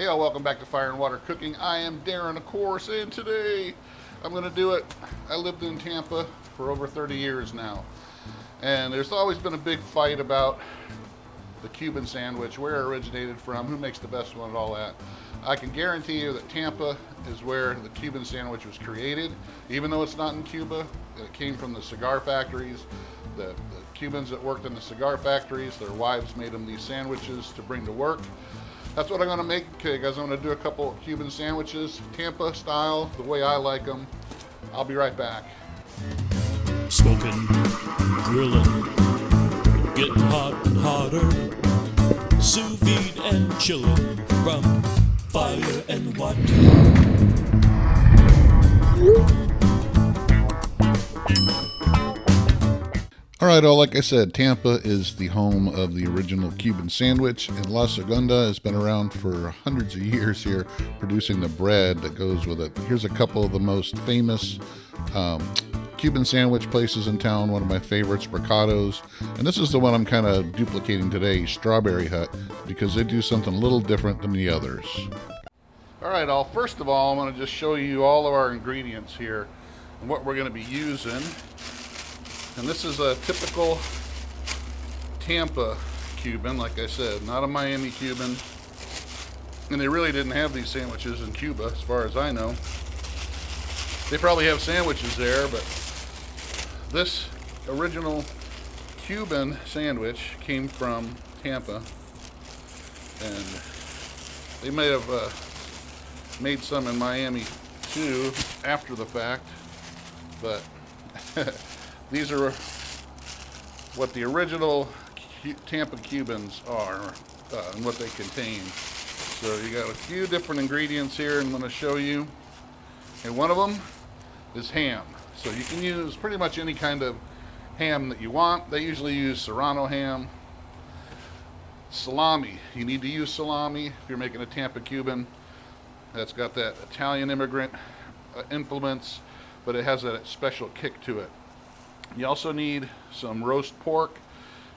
Hey all, welcome back to Fire and Water Cooking. I am Darren, of course, and today I'm going to do it. I lived in Tampa for over 30 years now, and there's always been a big fight about the Cuban sandwich, where it originated from, who makes the best one, and all that. I can guarantee you that Tampa is where the Cuban sandwich was created, even though it's not in Cuba. It came from the cigar factories. The Cubans that worked in the cigar factories, their wives made them these sandwiches to bring to work. That's what I'm going to make. Okay, guys, I'm going to do a couple Cuban sandwiches, Tampa style, the way I like them. I'll be right back. Smoking, grilling, getting hot and hotter, sous vide and chilling from fire and water. All right, like I said, Tampa is the home of the original Cuban sandwich, and La Segunda has been around for hundreds of years here, producing the bread that goes with it. Here's a couple of the most famous Cuban sandwich places in town. One of my favorites, Mercado's, and this is the one I'm kind of duplicating today, Strawberry Hut, because they do something a little different than the others. All right, first of all, I want to just show you all of our ingredients here and what we're going to be using. And this is a typical Tampa Cuban, like I said, not a Miami Cuban. And they really didn't have these sandwiches in Cuba, as far as I know. They probably have sandwiches there, but this original Cuban sandwich came from Tampa. And they may have made some in Miami too after the fact, but these are what the original Tampa Cubans are and what they contain. So you got a few different ingredients here I'm going to show you. And one of them is ham. So you can use pretty much any kind of ham that you want. They usually use Serrano ham. Salami. You need to use salami if you're making a Tampa Cuban. That's got that Italian immigrant influence, but it has that special kick to it. You also need some roast pork.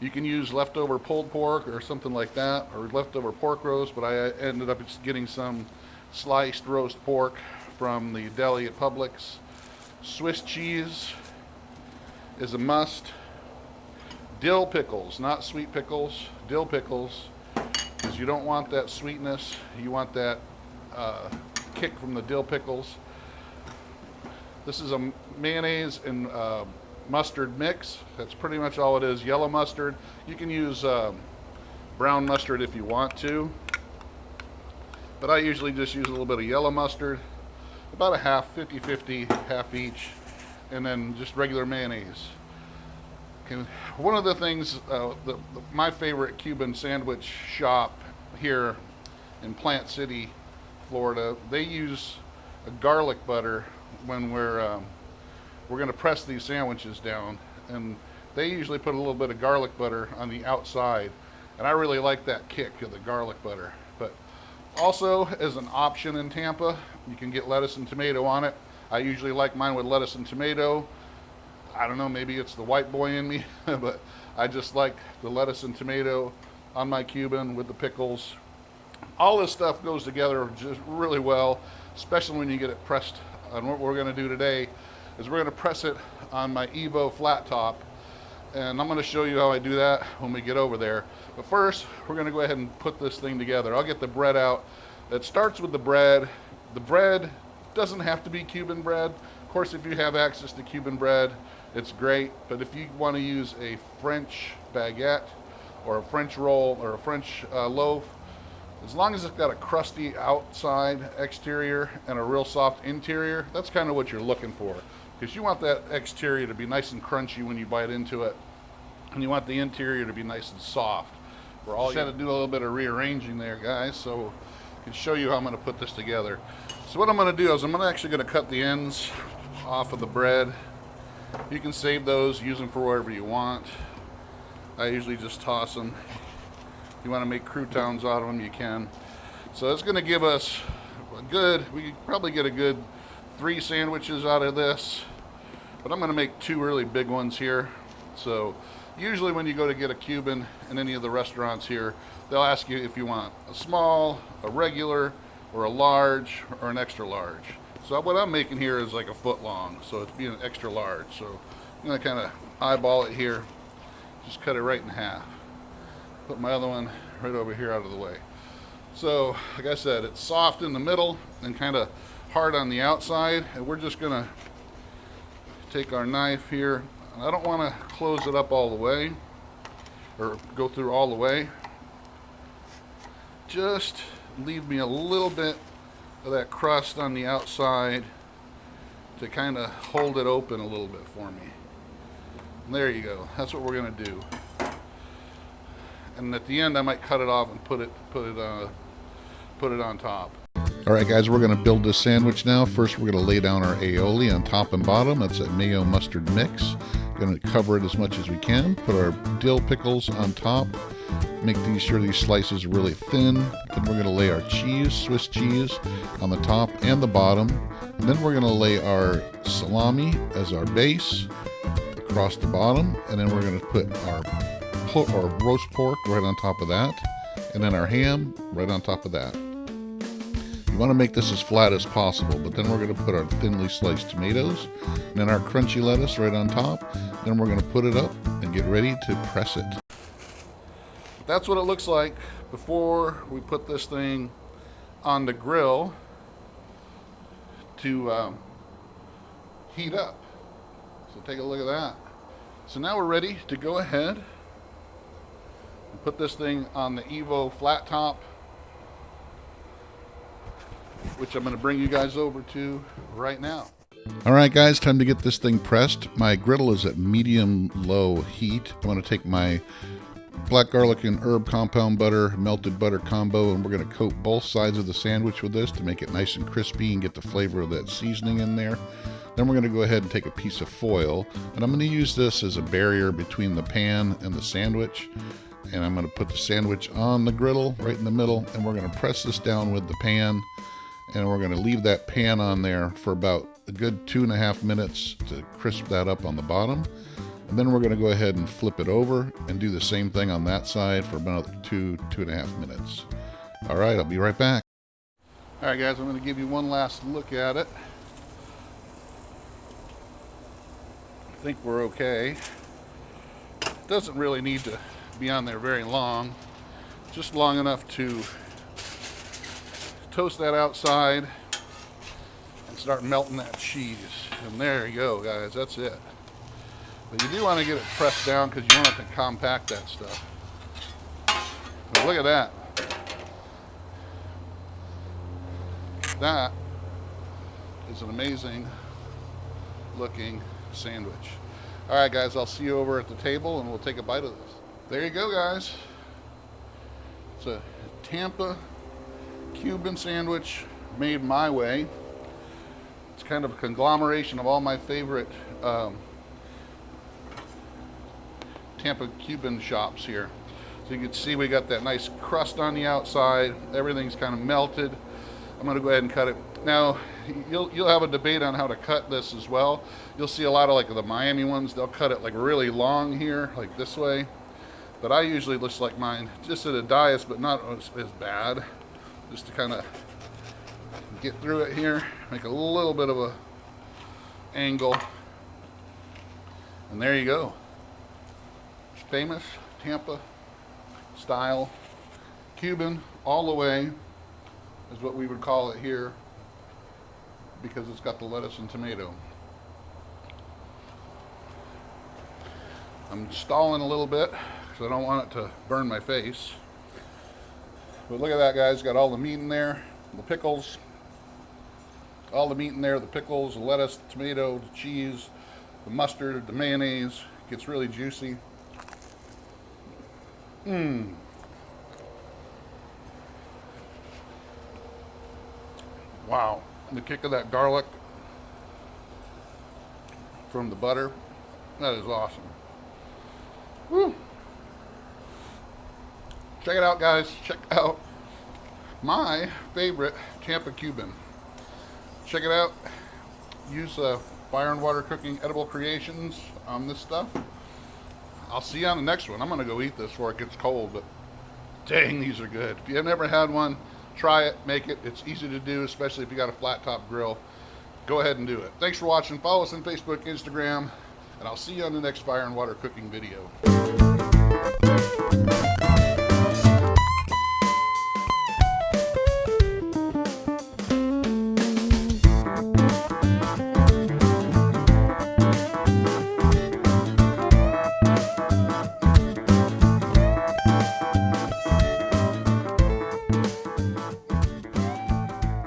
You can use leftover pulled pork or something like that, or leftover pork roast, but I ended up getting some sliced roast pork from the deli at Publix. Swiss cheese is a must. Dill pickles, not sweet pickles, dill pickles, because you don't want that sweetness. You want that kick from the dill pickles. This is a mayonnaise and mustard mix. That's pretty much all it is. Yellow mustard. You can use brown mustard if you want to, but I usually just use a little bit of yellow mustard, about a half, 50-50, half each, and then just regular mayonnaise. Okay. One of the things, my favorite Cuban sandwich shop here in Plant City, Florida, they use a garlic butter when we're going to press these sandwiches down, and they usually put a little bit of garlic butter on the outside, and I really like that kick of the garlic butter. But also, as an option in Tampa, you can get lettuce and tomato on it. I usually like mine with lettuce and tomato. I don't know, maybe it's the white boy in me, but I just like the lettuce and tomato on my Cuban with the pickles. All this stuff goes together just really well, especially when you get it pressed. And what we're going to do today is we're going to press it on my Evo flat top, and I'm going to show you how I do that when we get over there. But first, we're going to go ahead and put this thing together. I'll get the bread out. It starts with the bread. The bread doesn't have to be Cuban bread. Of course, if you have access to Cuban bread, it's great. But if you want to use a French baguette or a French roll or a French loaf, as long as it's got a crusty outside exterior and a real soft interior, that's kind of what you're looking for. Because you want that exterior to be nice and crunchy when you bite into it, and you want the interior to be nice and soft. We're all going to do a little bit of rearranging there, guys, so I can show you how I'm going to put this together. So what I'm going to do is I'm actually going to cut the ends off of the bread. You can save those, use them for whatever you want. I usually just toss them. If you want to make croutons out of them, you can. So it's going to give us we could probably get a good 3 sandwiches out of this, but I'm going to make 2 really big ones here. So usually when you go to get a Cuban in any of the restaurants here, they'll ask you if you want a small, a regular, or a large, or an extra large. So what I'm making here is like a foot long, so it's being an extra large. So I'm gonna kind of eyeball it here, just cut it right in half. Put my other one right over here out of the way. So like I said, it's soft in the middle and kind of hard on the outside, and we're just gonna take our knife here. I don't want to close it up all the way or go through all the way. Just leave me a little bit of that crust on the outside to kind of hold it open a little bit for me. And there you go. That's what we're gonna do. And at the end, I might cut it off and put it on top. All right, guys, we're going to build this sandwich now. First, we're going to lay down our aioli on top and bottom. That's a mayo mustard mix. Going to cover it as much as we can. Put our dill pickles on top. Make sure these slices are really thin. Then we're going to lay our cheese, Swiss cheese, on the top and the bottom. And then we're going to lay our salami as our base across the bottom. And then we're going to put our roast pork right on top of that. And then our ham right on top of that. You want to make this as flat as possible, but then we're going to put our thinly sliced tomatoes and then our crunchy lettuce right on top. Then we're going to put it up and get ready to press it. That's what it looks like before we put this thing on the grill to heat up. So take a look at that. So now we're ready to go ahead and put this thing on the Evo flat top, which I'm going to bring you guys over to right now. All right, guys, time to get this thing pressed. My griddle is at medium-low heat. I want to take my black garlic and herb compound butter, melted butter combo, and we're going to coat both sides of the sandwich with this to make it nice and crispy and get the flavor of that seasoning in there. Then we're going to go ahead and take a piece of foil, and I'm going to use this as a barrier between the pan and the sandwich. And I'm going to put the sandwich on the griddle right in the middle, and we're going to press this down with the pan. And we're going to leave that pan on there for about a good 2.5 minutes to crisp that up on the bottom. And then we're going to go ahead and flip it over and do the same thing on that side for about 2.5 minutes. All right, I'll be right back. All right, guys, I'm going to give you one last look at it. I think we're okay. It doesn't really need to be on there very long, just long enough to toast that outside and start melting that cheese. And there you go, guys, that's it. But you do want to get it pressed down because you want it to compact that stuff. But look at that. That is an amazing looking sandwich. All right, guys, I'll see you over at the table and we'll take a bite of this. There you go, guys. It's a Tampa Cuban sandwich made my way. It's kind of a conglomeration of all my favorite Tampa Cuban shops here. So you can see we got that nice crust on the outside. Everything's kind of melted. I'm going to go ahead and cut it. Now, you'll have a debate on how to cut this as well. You'll see a lot of like the Miami ones, they'll cut it like really long here, like this way. But I usually just like mine just at a dais, but not as bad. Just to kind of get through it here, make a little bit of a angle. And there you go. Famous Tampa style Cuban all the way is what we would call it here because it's got the lettuce and tomato. I'm stalling a little bit because I don't want it to burn my face. But look at that, guys. Got all the meat in there, the pickles, all the meat in there, the pickles, the lettuce, the tomato, the cheese, the mustard, the mayonnaise. Gets really juicy. Wow. And the kick of that garlic from the butter. That is awesome. Woo. Check it out, guys. Check out my favorite Tampa Cuban. Check it out. Use Fire and Water Cooking Edible Creations on this stuff. I'll see you on the next one. I'm going to go eat this before it gets cold, but Dang, these are good. If you've never had one, try it, make it. It's easy to do, especially if you got a flat top grill. Go ahead and do it. Thanks for watching. Follow us on Facebook, Instagram, and I'll see you on the next Fire and Water cooking video.